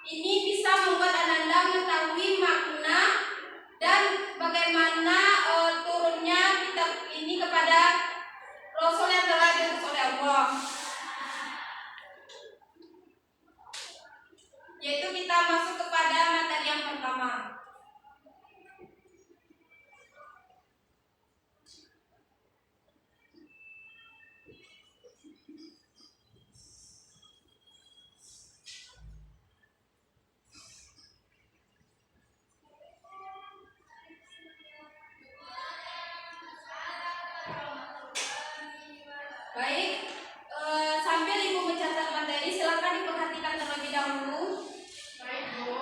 Ini bisa membuat Ananda mengetahui makna dan bagaimana turunnya kitab ini kepada Rasul yang telah diutus oleh Allah. Yaitu kita masuk kepada materi yang pertama. Baik, sambil Ibu mencatat materi, silakan diperhatikan terlebih dahulu. Baik, Bu.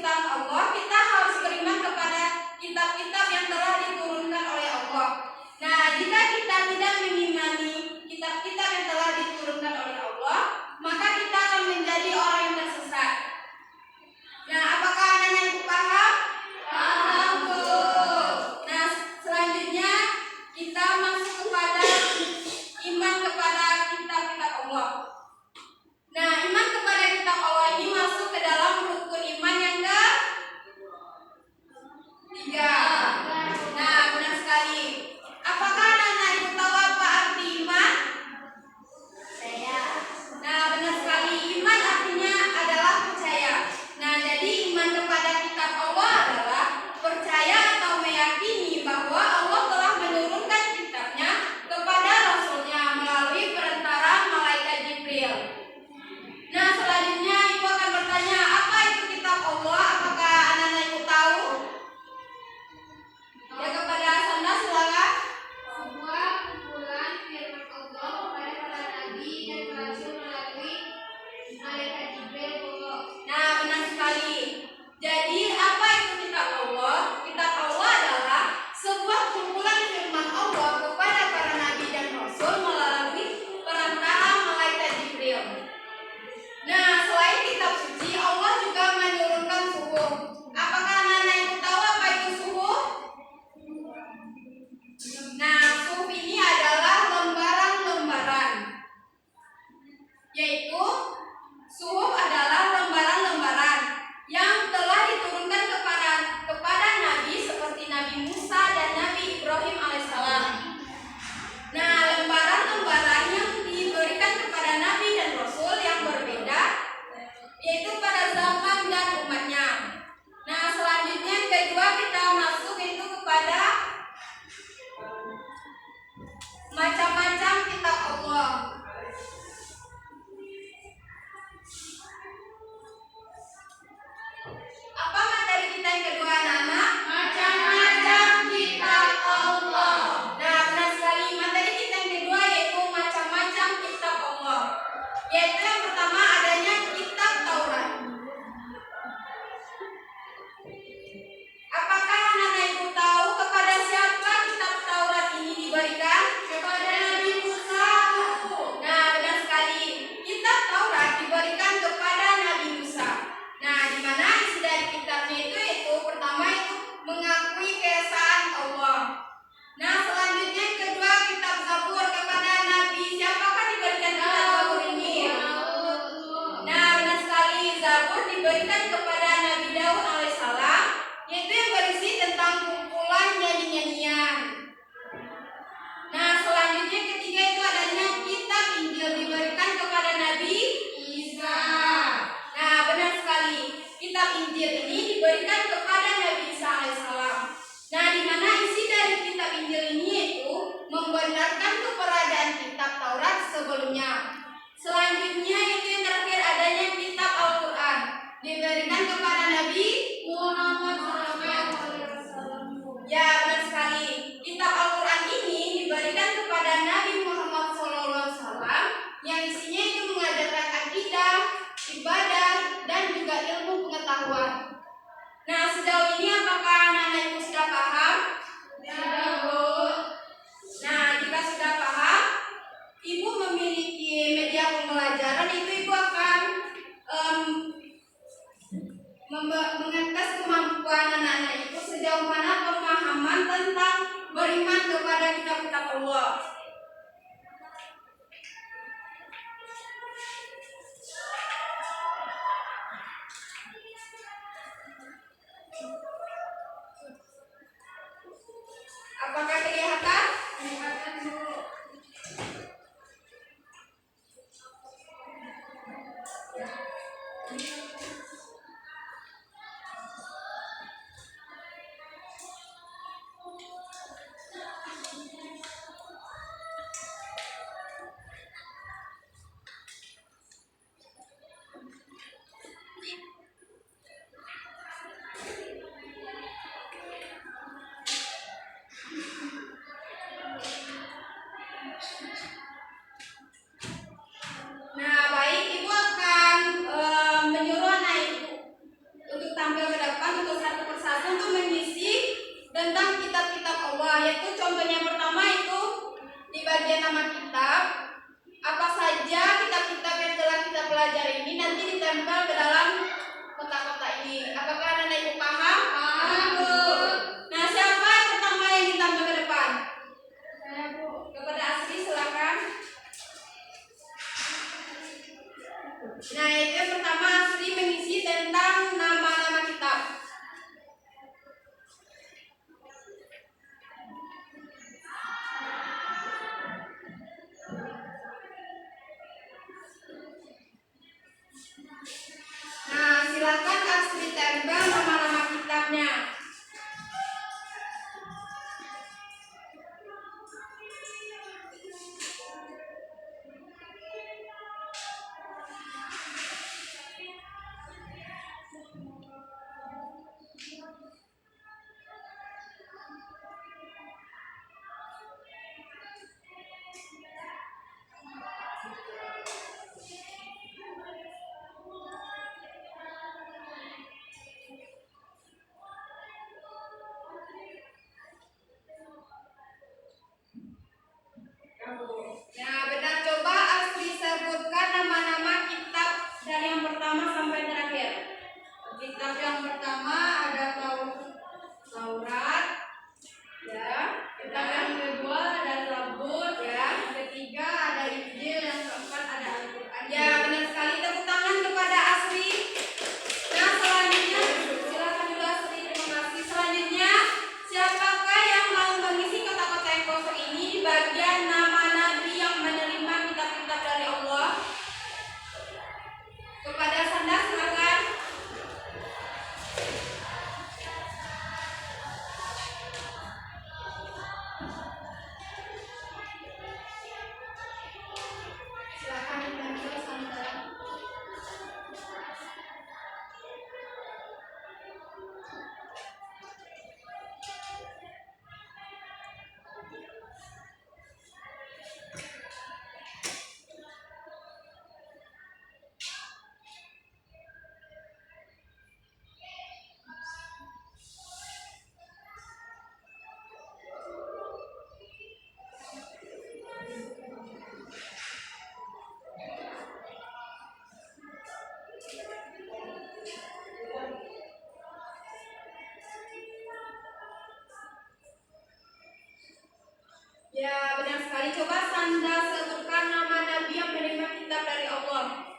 kitab Allah, kita harus beriman kepada kitab-kitab yang telah diturunkan oleh Allah. Nah, jika kita tidak mengimani kitab-kitab yang telah diturunkan oleh Allah, maka kita akan menjadi orang yang tersesat. Nah, apakah anak-anak itu paham? Paham, Bu. Nah, selanjutnya kita masuk kepada iman kepada kitab-kitab Allah. Nah, iman kepada kitab Allah ini masuk ke dalam rukun iman yang ketiga. Nah, benar sekali. Apakah anak-anak itu tahu apa arti iman? Nah, benar sekali. Iman artinya adalah percaya. Nah, jadi iman kepada kitab Allah adalah percaya atau meyakini bahwa Allah telah menurunkan kitabnya kepada Rasulnya melalui perantara malaikat Jibril. Nah, selanjutnya ibu akan bertanya, apa itu kitab Allah? Apakah anak-anak ibu tahu? Ya, kepada Sanda silakan. Sebuah kumpulan firman Allah kepada para nabi dan rasul melalui malaikat Jibril. Nah, benar sekali. Jadi, apa itu kitab Allah? Kitab Allah adalah sebuah kumpulan firman Allah kepada para nabi dan rasul melalui perantara malaikat Jibril. Nah, selain kitab suci, Allah juga menurunkan suhuf. Apakah anak-anak itu tahu apa itu suhuf? Nah, suhuf ini adalah lembaran-lembaran. Yaitu suhuf adalah lembaran-lembaran yang telah diturunkan kepada nabi seperti Nabi Musa dan Nabi Ibrahim alaihissalam. Nah, lembaran-lembaran yang diberikan kepada nabi dan rasul yang berbeda, yaitu pada zaman dan umatnya. Nah, selanjutnya yang kedua kita masuk itu kepada macam-macam kitab Allah. Apa materi kita yang kedua, anak-anak? Macam-macam kitab Allah. Nah, benar sekali. Materi kita yang kedua yaitu macam-macam kitab Allah. Yaitu yang pertama adanya kitab Taurat. Apakah anak-anak ibu tahu kepada siapa kitab Taurat ini diberikan? Kepada Nabi Musa. Nah, benar sekali. Kitab Taurat diberikan kepada Nabi Musa. Nah, di mana isi dari kitabnya itu yaitu pertama itu mengakui keesaan Allah. Nah, selanjutnya yang kedua kitab Zabur kepada Nabi. Siapakah diberikan kitab Zabur ini? Nah, benar sekali. Zabur diberikan kepada Nabi Daud alaihissalam, yaitu yang berisi tentang kumpulan nyanyi-nyanyian. Nah, selanjutnya yang ketiga itu adanya kitab Injil diberikan kepada Nabi Isa. Nah, benar sekali. Kitab Injil ini diberikan kepada Nabi Isa alaihissalam. Nah, di mana isi dari kitab Injil ini yaitu membenarkan keberadaan kitab Taurat sebelumnya. Selanjutnya itu yang terakhir adanya kitab Al-Quran diberikan kepada Nabi Muhammad SAW. Ya, benar sekali. Kitab Al-Quran ini diberikan kepada Nabi Muhammad SAW yang isinya itu mengajarkan akidah, ibadah, dan juga ilmu pengetahuan. Nah, sejauh ini apakah anak-anak ibu sudah paham? Ya, Bu. Nah, jika sudah paham, ibu memiliki media pembelajaran, itu ibu akan mengetes kemampuan anak-anak ibu sejauh mana pemahaman tentang beriman kepada kitab-kitab Allah. Apakah kelihatan? Kelihatan, Bu. tentang kitab-kitab Allah, yaitu contohnya yang pertama itu di bagian nama kitab. Apa saja kitab-kitab yang telah kita pelajari ini nanti ditempel ke dalam kotak-kotak ini. Apakah Anda ibu paham? Paham, Bu. Nah, siapa yang pertama yang ditambah ke depan? Saya, Bu. Kepada Asri silakan. Nah, itu yang pertama, Asri mengisi tentang nama-nama kitab. Nah, silakan Asri tempel nama-nama kitabnya. Nah, benar, coba Asri sebutkan nama-nama kitab dari yang pertama sampai terakhir. Kitab yang pertama ada Taurat, ya. Kitab yang kedua ada Zabur, ya. Yang ketiga ada Injil, yang keempat ada Al-Quran. Ya, benar sekali. Tepuk tangan kepada Asri. Nah, selanjutnya silakan juga Asri. Terima kasih. Selanjutnya, siapakah yang mau mengisi kotak-kotak yang kosong ini di bagian nama nabi yang menerima kitab-kitab dari Allah? Kepada Sanda silakan. Silakan ditempel Sanda. Ya, benar sekali. Coba Sanda sebutkan nama nabi yang menerima kitab dari Allah.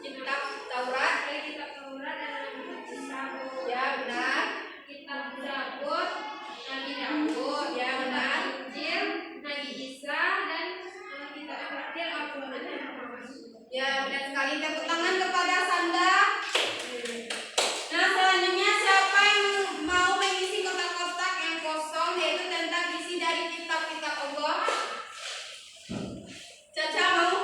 Kitab Taurat. Kitab Taurat dan Nabi Isa, Bu. Ya, benar. Kitab Zabur, Nabi Daud. Ya, benar. Injil, Nabi Isa, dan kitab yang terakhir Al-Quran dan Muhammad. Ya, benar sekali. Tepuk tangan kepada Sanda. Nah, selanjutnya siapa yang mau mengisi kotak-kotak yang kosong, yaitu tentang isi dari kitab-kitab Allah? Caca mau?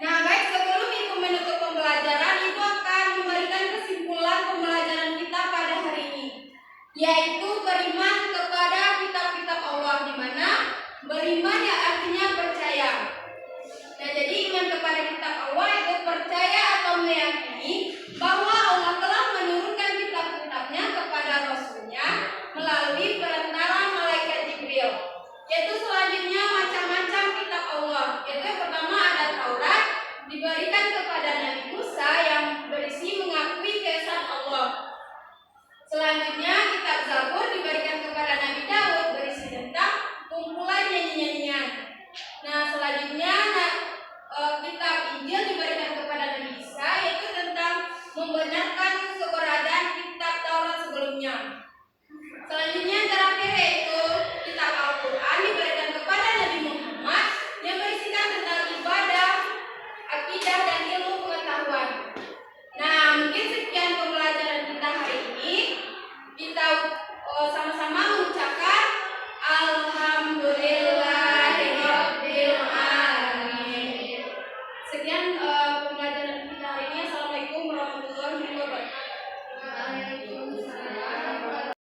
Nah, baik, sebelum Ibu menutup pembelajaran, Ibu akan memberikan kesimpulan pembelajaran kita pada hari ini, yaitu beriman kepada kitab-kitab Allah, di mana beriman ya artinya percaya. Nah, jadi iman kepada kitab Allah itu percaya atau meyakini bahwa Allah telah menurunkan kitab-kitabnya kepada Rasulnya melalui perantara malaikat Jibril. Yaitu selanjutnya macam-macam kitab Allah. Yaitu yang pertama ada Taurat, diberikan kepada Nabi Musa yang berisi mengakui keesaan Allah. Selanjutnya kitab Zabur diberikan kepada Nabi Daud, berisi tentang kumpulan nyanyi-nyanyian. Nah, selanjutnya kitab Injil diberikan kepada Nabi Isa, yaitu tentang membenarkan